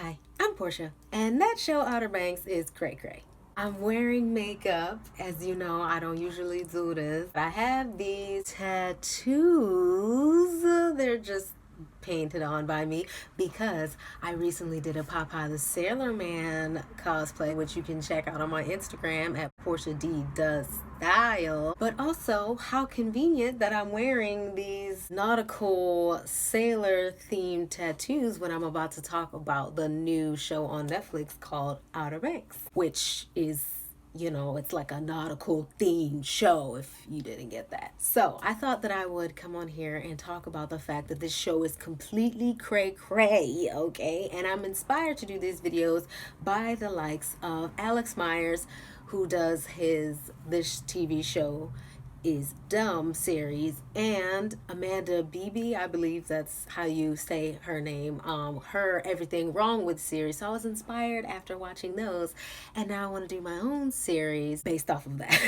Hi, I'm Portia, and that show Outer Banks is cray cray. I'm wearing makeup. As you know, I don't usually do this. I have these tattoos. They're just painted on by me because I recently did a Popeye the Sailor Man cosplay, which you can check out on my Instagram at Portia D Does Style. But also, how convenient that I'm wearing these nautical sailor themed tattoos when I'm about to talk about the new show on Netflix called Outer Banks, which is, it's like a nautical themed show if you didn't get that. So I thought that I would come on here and talk about the fact that this show is completely cray cray, okay? And I'm inspired to do these videos by the likes of Alex Myers, who does this TV show is Dumb series, and Amanda Beebe, I believe that's how you say her name, her Everything Wrong With series. So I was inspired after watching those, and now I want to do my own series based off of that.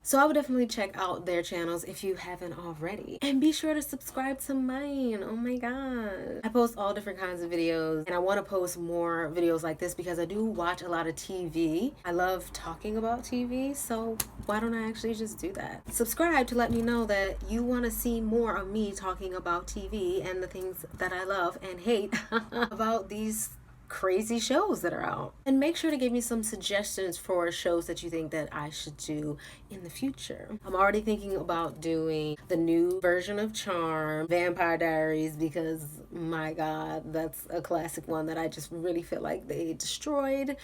So I would definitely check out their channels if you haven't already, and be sure to subscribe to mine. Oh my god, I post all different kinds of videos, and I want to post more videos like this because I do watch a lot of TV. I love talking about TV, so why don't I actually just do that? Subscribe to let me know that you want to see more of me talking about TV and the things that I love and hate about these crazy shows that are out. And make sure to give me some suggestions for shows that you think that I should do in the future. I'm already thinking about doing the new version of Charm, Vampire Diaries, because my god, that's a classic one that I just really feel like they destroyed.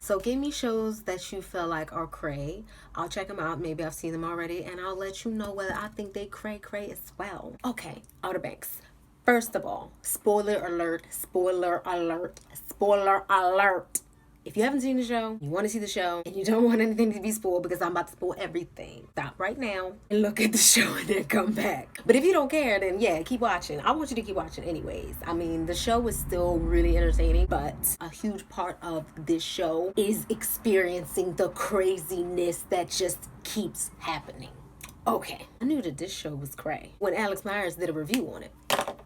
So give me shows that you feel like are cray. I'll check them out. Maybe I've seen them already, and I'll let you know whether I think they cray cray as well. Okay, Outer Banks. First of all, spoiler alert, spoiler alert, spoiler alert. If you haven't seen the show, you want to see the show, and you don't want anything to be spoiled because I'm about to spoil everything, stop right now and look at the show and then come back. But if you don't care, then yeah, keep watching. I want you to keep watching anyways. I mean, the show is still really entertaining, but a huge part of this show is experiencing the craziness that just keeps happening. Okay, I knew that this show was cray when Alex Myers did a review on it.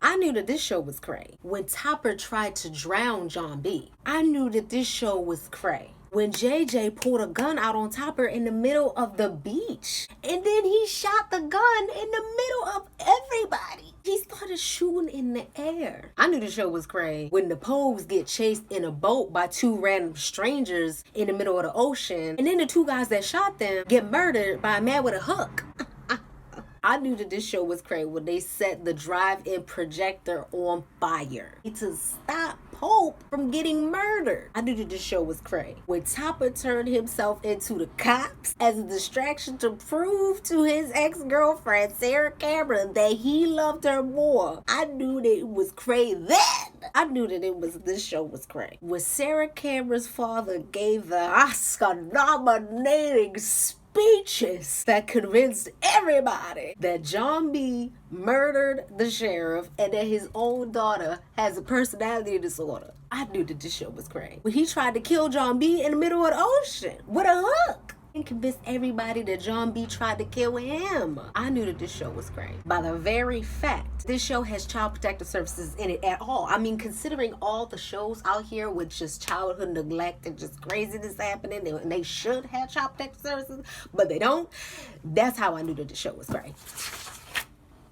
I knew that this show was cray when Topper tried to drown John B. I knew that this show was cray when JJ pulled a gun out on Topper in the middle of the beach, and then he shot the gun in the middle of everybody. He started shooting in the air. I knew the show was cray when the Pogues get chased in a boat by two random strangers in the middle of the ocean, and then the two guys that shot them get murdered by a man with a hook. I knew that this show was cray when they set the drive-in projector on fire to stop Pope from getting murdered. I knew that this show was cray when Topper turned himself into the cops as a distraction to prove to his ex-girlfriend Sarah Cameron that he loved her more. I knew that it was cray then. I knew that this show was cray when Sarah Cameron's father gave the Oscar-nominating speeches that convinced everybody that John B. murdered the sheriff and that his own daughter has a personality disorder. I knew that this show was cray when he tried to kill John B. in the middle of the ocean with a hook and convinced everybody that John B. tried to kill him. I knew that this show was cray by the very fact this show has child protective services in it at all. I mean, considering all the shows out here with just childhood neglect and just craziness happening, and they should have child protective services, but they don't. That's how I knew that the show was cray.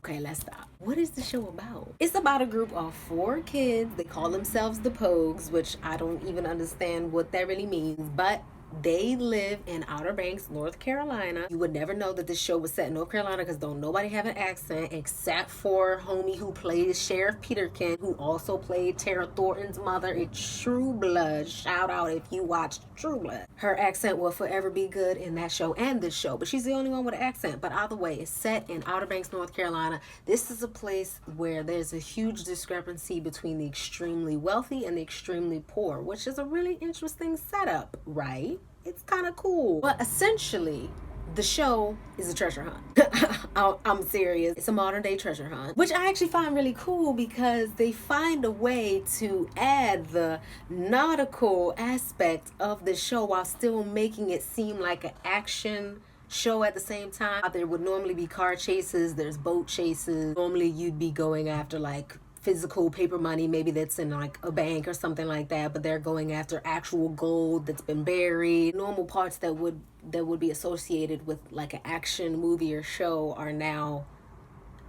Okay, let's stop. What is the show about? It's about a group of 4 kids. They call themselves the Pogues, which I don't even understand what that really means, but they live in Outer Banks, North Carolina. You would never know that this show was set in North Carolina because don't nobody have an accent except for homie who plays Sheriff Peterkin, who also played Tara Thornton's mother in True Blood. Shout out if you watched True Blood. Her accent will forever be good in that show and this show, but she's the only one with an accent. But either way, it's set in Outer Banks, North Carolina. This is a place where there's a huge discrepancy between the extremely wealthy and the extremely poor, which is a really interesting setup, right? It's kind of cool. But essentially, the show is a treasure hunt. I'm serious. It's a modern day treasure hunt, which I actually find really cool because they find a way to add the nautical aspect of the show while still making it seem like an action show at the same time. There would normally be car chases, there's boat chases. Normally you'd be going after like physical paper money, maybe that's in like a bank or something like that, but they're going after actual gold that's been buried. Normal parts that would be associated with like an action movie or show are now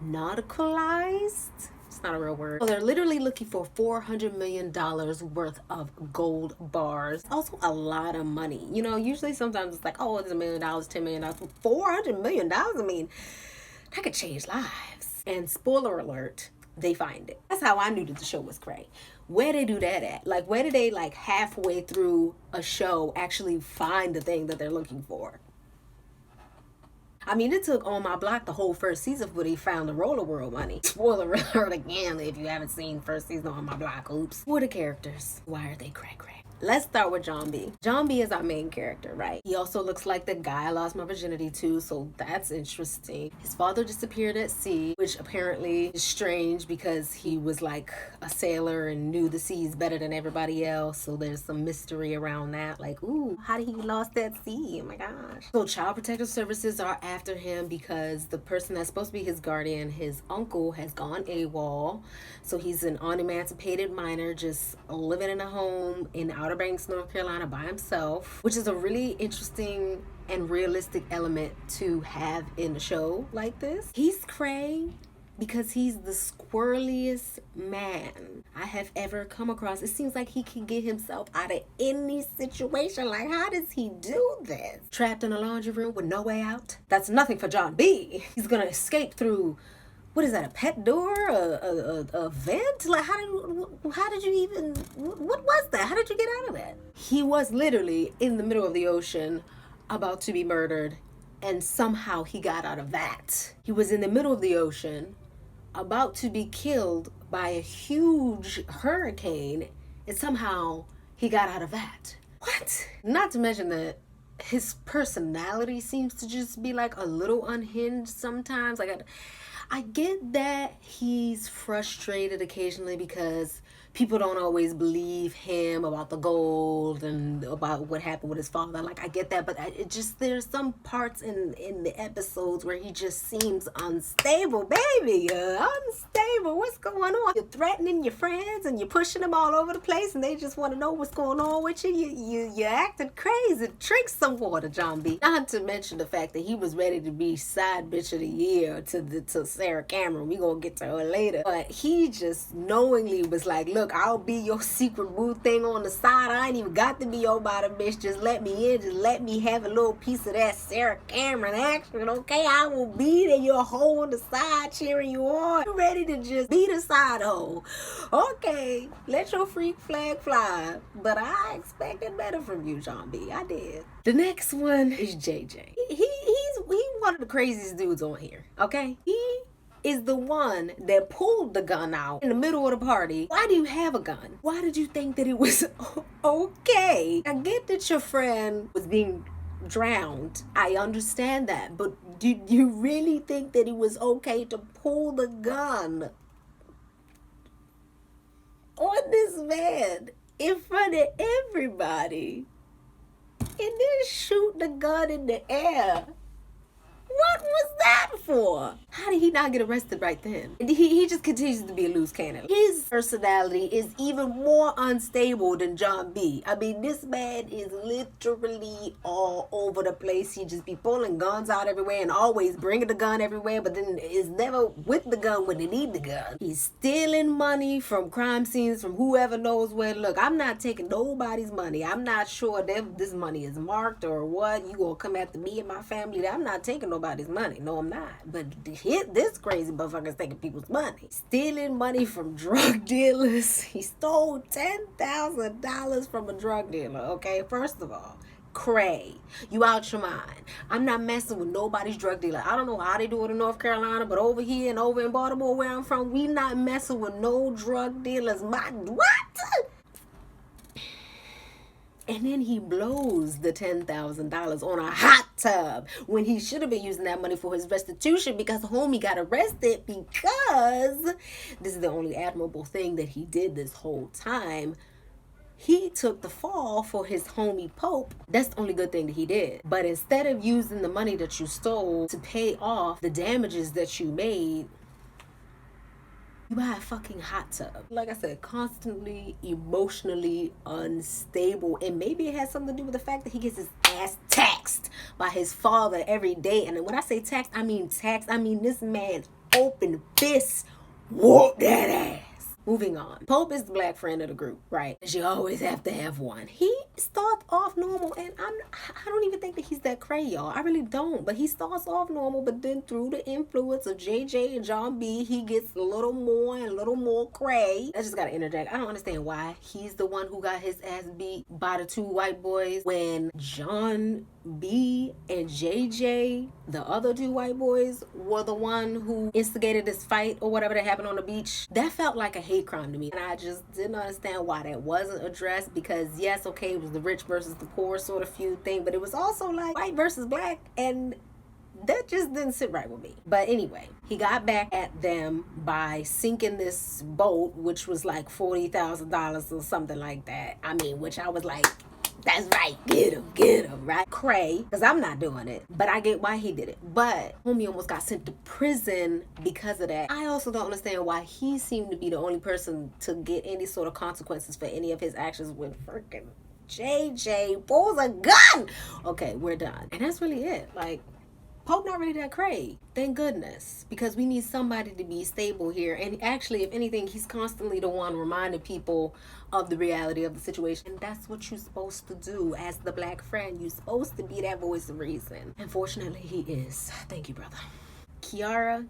nauticalized. It's not a real word. So they're literally looking for $400 million worth of gold bars. Also a lot of money. You know, usually sometimes it's like, oh, it's $1 million, $10 million. $400 million, I mean, that could change lives. And spoiler alert, they find it. That's how I knew that the show was cray. Where they do that at? Like, where did they, like, halfway through a show actually find the thing that they're looking for? I mean, it took On My Block the whole first season before they found the Roller World money. Spoiler alert again if you haven't seen first season of On My Block. Oops. Who are the characters? Why are they cray? Let's start with John B. John B is our main character, right? He also looks like the guy I lost my virginity to, so that's interesting. His father disappeared at sea, which apparently is strange because he was like a sailor and knew the seas better than everybody else, so there's some mystery around that. Like, ooh, how did he lost that sea? Oh my gosh. So Child Protective Services are after him because the person that's supposed to be his guardian, his uncle, has gone AWOL. So he's an unemancipated minor just living in a home in Outer Banks, North Carolina by himself, which is a really interesting and realistic element to have in a show like this. He's cray because he's the squirreliest man I have ever come across. It seems like he can get himself out of any situation. Like, how does he do this? Trapped in a laundry room with no way out? That's nothing for John B. He's gonna escape through, what is that, a pet door, a vent? Like, how did you even, what was that? How did you get out of that? He was literally in the middle of the ocean about to be murdered, and somehow he got out of that. He was in the middle of the ocean about to be killed by a huge hurricane, and somehow he got out of that. What? Not to mention that his personality seems to just be like a little unhinged sometimes. Like, I get that he's frustrated occasionally because people don't always believe him about the gold and about what happened with his father. Like, I get that, but it just, there's some parts in the episodes where he just seems unstable. Baby, unstable. What's going on? You're threatening your friends and you're pushing them all over the place and they just want to know what's going on with you. You're acting crazy. Drink some water, John B. Not to mention the fact that he was ready to be side bitch of the year to Sarah Cameron. We gonna get to her later. But he just knowingly was like, look, I'll be your secret boo thing on the side. I ain't even got to be your bottom bitch. Just let me in. Just let me have a little piece of that Sarah Cameron action, okay? I will be there, your hoe on the side cheering you on. You ready to just be the side hoe. Okay, let your freak flag fly. But I expected better from you, John B. I did. The next one is JJ. He's one of the craziest dudes on here, okay? He is the one that pulled the gun out in the middle of the party. Why do you have a gun? Why did you think that it was okay? I get that your friend was being drowned. I understand that. But do you really think that it was okay to pull the gun on this man in front of everybody and then shoot the gun in the air? What was that for? How did he not get arrested right then? And he just continues to be a loose cannon. His personality is even more unstable than John B. I mean, this man is literally all over the place. He just be pulling guns out everywhere and always bringing the gun everywhere, but then is never with the gun when they need the gun. He's stealing money from crime scenes, from whoever knows where. Look, I'm not taking nobody's money. I'm not sure that this money is marked or what. You gonna come after me and my family? I'm not taking nobody's money. No, I'm not. But this crazy motherfucker's taking people's money. Stealing money from drug dealers. He stole $10,000 from a drug dealer, okay? First of all, cray. You out your mind. I'm not messing with nobody's drug dealer. I don't know how they do it in North Carolina, but over here and over in Baltimore where I'm from, we not messing with no drug dealers. What? And then he blows the $10,000 on a hot tub when he should have been using that money for his restitution because homie got arrested because this is the only admirable thing that he did this whole time. He took the fall for his homie Pope. That's the only good thing that he did. But instead of using the money that you stole to pay off the damages that you made, You buy a fucking hot tub. Like I said, constantly emotionally unstable. And maybe it has something to do with the fact that he gets his ass taxed by his father every day. And when I say taxed, I mean this man open fists whoop that ass. Moving on. Pope is the black friend of the group, right? You always have to have one. He starts off normal, and I don't even think that he's that cray, y'all. I really don't. But he starts off normal, but then through the influence of JJ and John B, he gets a little more cray. I just gotta interject. I don't understand why he's the one who got his ass beat by the two white boys when John B and JJ, the other two white boys, were the one who instigated this fight or whatever that happened on the beach. That felt like a hate crime to me, and I just didn't understand why that wasn't addressed, because yes, okay, it was the rich versus the poor sort of feud thing, but it was also like white versus black, and that just didn't sit right with me. But anyway, he got back at them by sinking this boat, which was like $40,000 or something like that. I mean, which I was like, that's right, get him, right? Cray, because I'm not doing it, but I get why he did it. But homie almost got sent to prison because of that. I also don't understand why he seemed to be the only person to get any sort of consequences for any of his actions when freaking JJ pulls a gun. Okay, we're done. And that's really it. Like, Pope not really that cray, thank goodness, because we need somebody to be stable here. And actually, if anything, he's constantly the one reminding people of the reality of the situation. And that's what you're supposed to do as the black friend. You're supposed to be that voice of reason. Unfortunately, he is. Thank you, brother. Kiara,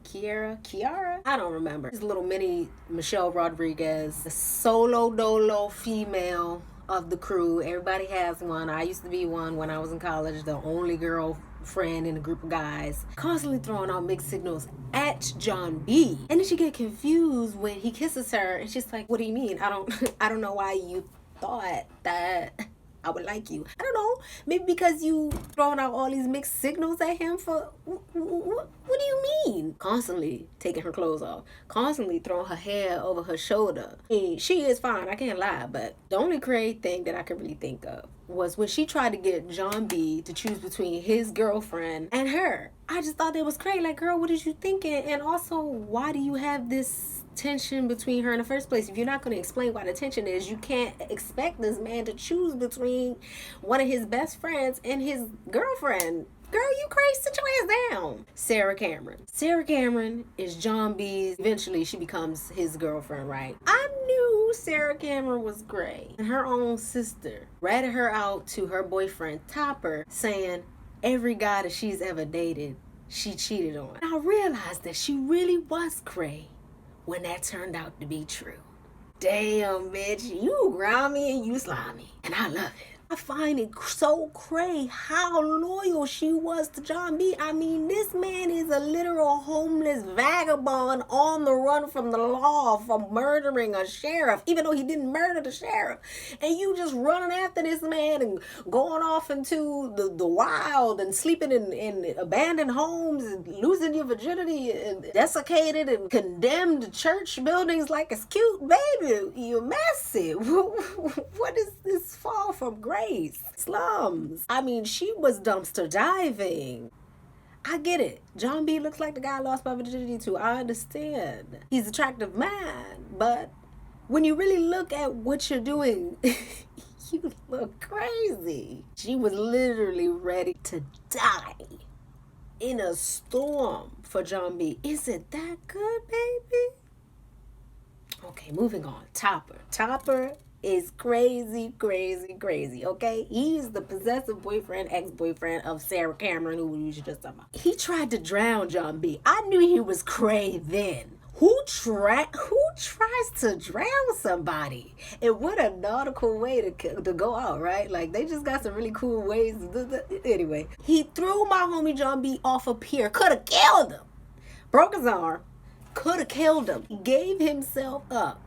I don't remember. This little mini Michelle Rodriguez, the solo dolo female of the crew. Everybody has one. I used to be one when I was in college, the only girl friend in a group of guys, constantly throwing out mixed signals at John B. And then she get confused when he kisses her, and she's like, what do you mean? I don't know why you thought that I would like you. I don't know. Maybe because you throwing out all these mixed signals at him for what do you mean? Constantly taking her clothes off, constantly throwing her hair over her shoulder. I mean, she is fine, I can't lie, but the only crazy thing that I could really think of was when she tried to get John B to choose between his girlfriend and her. I just thought that was crazy. Like, girl, what is you thinking? And also, why do you have this tension between her in the first place? If you're not going to explain why the tension is, you can't expect this man to choose between one of his best friends and his girlfriend. Girl, you crazy, sit your ass down. Sarah Cameron is John B's, eventually she becomes his girlfriend, right? I knew Sarah Cameron was gray. And her own sister ratted her out to her boyfriend Topper, saying every guy that she's ever dated, she cheated on. And I realized that she really was gray when that turned out to be true. Damn, bitch, you grimy and you slimy, and I love it. I find it so cray how loyal she was to John B. I mean, this man is a literal homeless vagabond on the run from the law for murdering a sheriff, even though he didn't murder the sheriff. And you just running after this man and going off into the wild and sleeping in abandoned homes and losing your virginity and desiccated and condemned church buildings like it's cute. Baby, you're messy. What is this fall from grace? Slums. I mean, she was dumpster diving. I get it. John B looks like the guy I lost my virginity to. I understand. He's an attractive man, but when you really look at what you're doing, you look crazy. She was literally ready to die in a storm for John B. Is it that good, baby? Okay, moving on. Topper is crazy, okay? He's the possessive boyfriend, ex-boyfriend of Sarah Cameron, who we should just talk about. He tried to drown John B. I knew he was cray then. Who tries to drown somebody? And what a nautical way to go out, right? Like, they just got some really cool ways to do that. Anyway, he threw my homie John B off a pier. Could have killed him. Broke his arm. Could have killed him. He gave himself up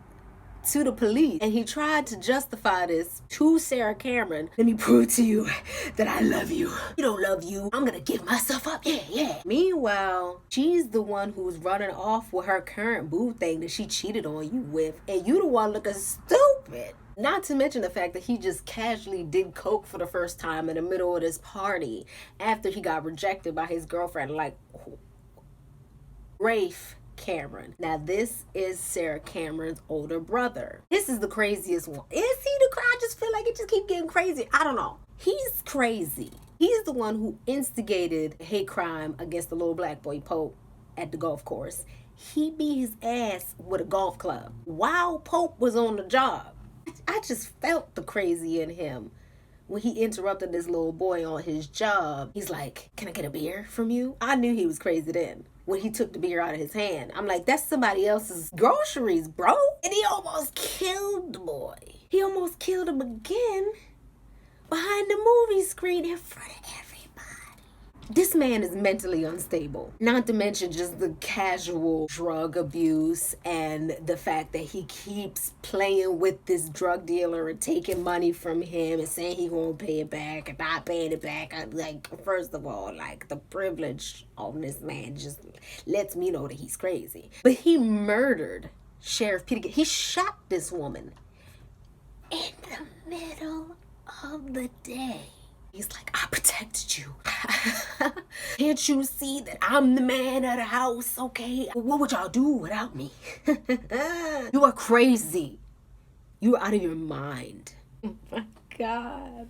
to the police, and he tried to justify this to Sarah Cameron. Let me prove to you that I love you. You don't love you. I'm gonna give myself up. Yeah. Meanwhile, she's the one who's running off with her current boo thing that she cheated on you with, and you the one looking stupid. Not to mention the fact that he just casually did coke for the first time in the middle of this party after he got rejected by his girlfriend. Like, Rafe Cameron. Now, this is Sarah Cameron's older brother. This is the craziest one. Is he the crazy? I just feel like it just keeps getting crazy. I don't know. He's crazy. He's the one who instigated hate crime against the little black boy Pope at the golf course. He beat his ass with a golf club while Pope was on the job. I just felt the crazy in him. When he interrupted this little boy on his job, he's like, "Can I get a beer from you?" I knew he was crazy then. When he took the beer out of his hand, I'm like, that's somebody else's groceries, bro. And he almost killed the boy. He almost killed him again behind the movie screen in front of everybody. This man is mentally unstable. Not to mention just the casual drug abuse and the fact that he keeps playing with this drug dealer and taking money from him and saying he gonna pay it back and not paying it back. Like, first of all, like, the privilege on this man just lets me know that he's crazy. But he murdered Sheriff Peter. He shot this woman in the middle of the day. He's like, "I protected you. Can't you see that I'm the man of the house, okay? What would y'all do without me?" You are crazy. You are out of your mind. Oh my God.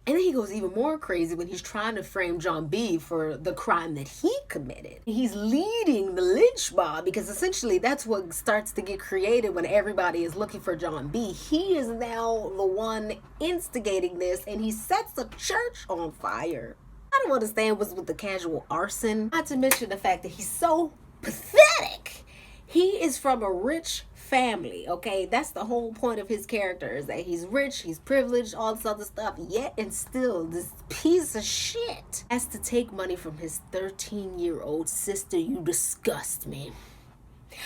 And then he goes even more crazy when he's trying to frame John B. for the crime that he committed. He's leading the lynch mob because essentially that's what starts to get created when everybody is looking for John B. He is now the one instigating this, and he sets a church on fire. I don't understand what's with the casual arson. Not to mention the fact that he's so pathetic. He is from a rich family, okay? That's the whole point of his character, is that he's rich, he's privileged, all this other stuff, yet and still this piece of shit has to take money from his 13-year-old sister. You disgust me.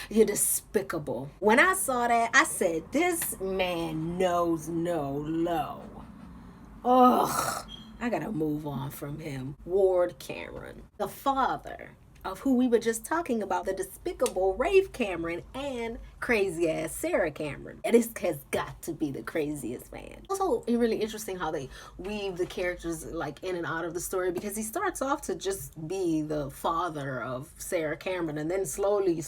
You're despicable. When I saw that, I said, this man knows no low. Ugh, I gotta move on from him. Ward Cameron, the father of who we were just talking about, the despicable Rafe Cameron and crazy ass Sarah Cameron. And this has got to be the craziest man. Also, it's really interesting how they weave the characters like in and out of the story, because he starts off to just be the father of Sarah Cameron, and then slowly,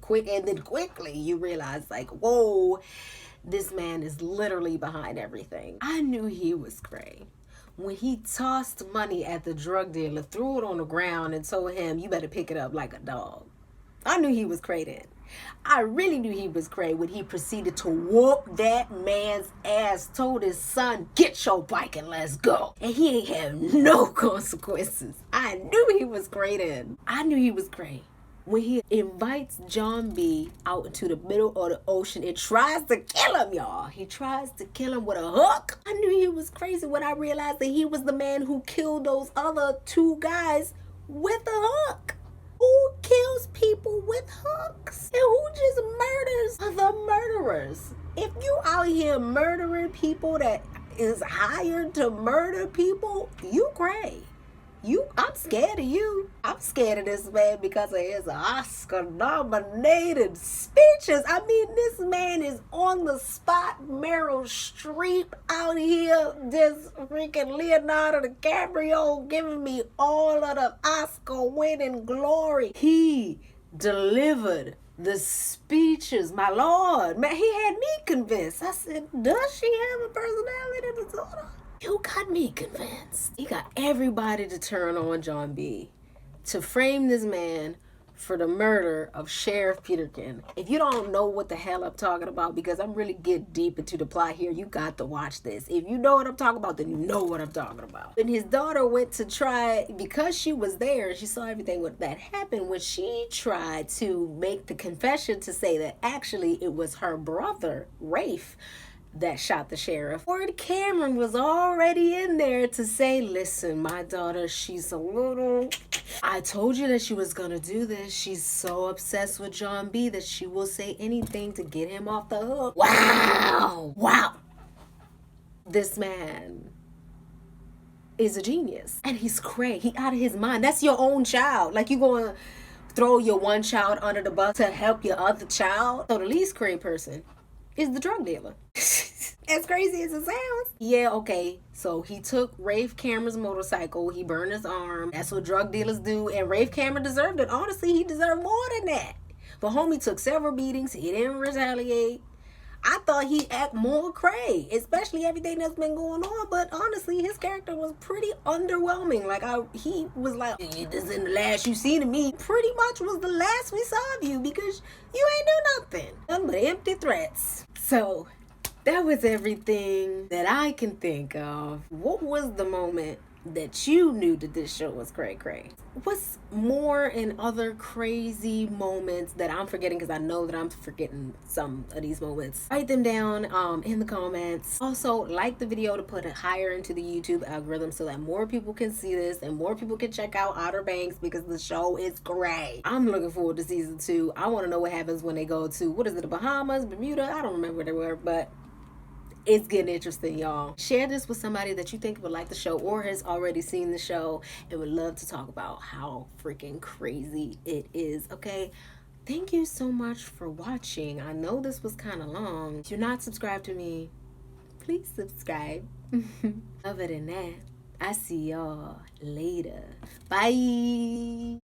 quickly you realize like, whoa, this man is literally behind everything. I knew he was cray when he tossed money at the drug dealer, threw it on the ground, and told him, "You better pick it up like a dog." I knew he was cray then. I really knew he was cray when he proceeded to whoop that man's ass, told his son, "Get your bike and let's go." And he ain't have no consequences. I knew he was cray then. I knew he was cray when he invites John B. out into the middle of the ocean and tries to kill him, y'all. He tries to kill him with a hook. I knew he was crazy when I realized that he was the man who killed those other two guys with a hook. Who kills people with hooks? And who just murders the murderers? If you out here murdering people that is hired to murder people, you cray. I'm scared of you. I'm scared of this man because of his Oscar-nominated speeches. I mean, this man is on the spot. Meryl Streep out here, just freaking Leonardo DiCaprio giving me all of the Oscar-winning glory. He delivered the speeches, my Lord. Man, he had me convinced. I said, does she have a personality disorder? You got me convinced. He got everybody to turn on John B. to frame this man for the murder of Sheriff Peterkin. If you don't know what the hell I'm talking about, because I'm really getting deep into the plot here, you got to watch this. If you know what I'm talking about, then you know what I'm talking about. When his daughter went to try, because she was there, she saw everything that happened, when she tried to make the confession to say that actually it was her brother, Rafe, that shot the sheriff. Ward Cameron was already in there to say, listen, my daughter, she's a little... I told you that she was gonna do this. She's so obsessed with John B. that she will say anything to get him off the hook. Wow. This man is a genius. And he's cray. He out of his mind. That's your own child. Like, you gonna throw your one child under the bus to help your other child? So the least cray person is the drug dealer. As crazy as it sounds. Yeah, okay. So he took Rafe Cameron's motorcycle. He burned his arm. That's what drug dealers do. And Rafe Cameron deserved it. Honestly, he deserved more than that. But homie took several beatings. He didn't retaliate. I thought he'd act more cray, especially everything that's been going on. But honestly, his character was pretty underwhelming. Like he was like, "This isn't the last you seen of me." Pretty much was the last we saw of you because you ain't do nothing. Nothing but empty threats. So that was everything that I can think of. What was the moment that you knew that this show was cray cray? What's more in other crazy moments that I'm forgetting, because I know that I'm forgetting some of these moments? Write them down in the comments. Also, like the video to put it higher into the YouTube algorithm so that more people can see this and more people can check out Outer Banks, because the show is great. I'm looking forward to season 2. I want to know what happens when they go to, what is it, the Bahamas, Bermuda? I don't remember where they were, but it's getting interesting, y'all. Share this with somebody that you think would like the show or has already seen the show and would love to talk about how freaking crazy it is, okay? Thank you so much for watching. I know this was kind of long. If you're not subscribed to me, please subscribe. Other than that, I see y'all later. Bye.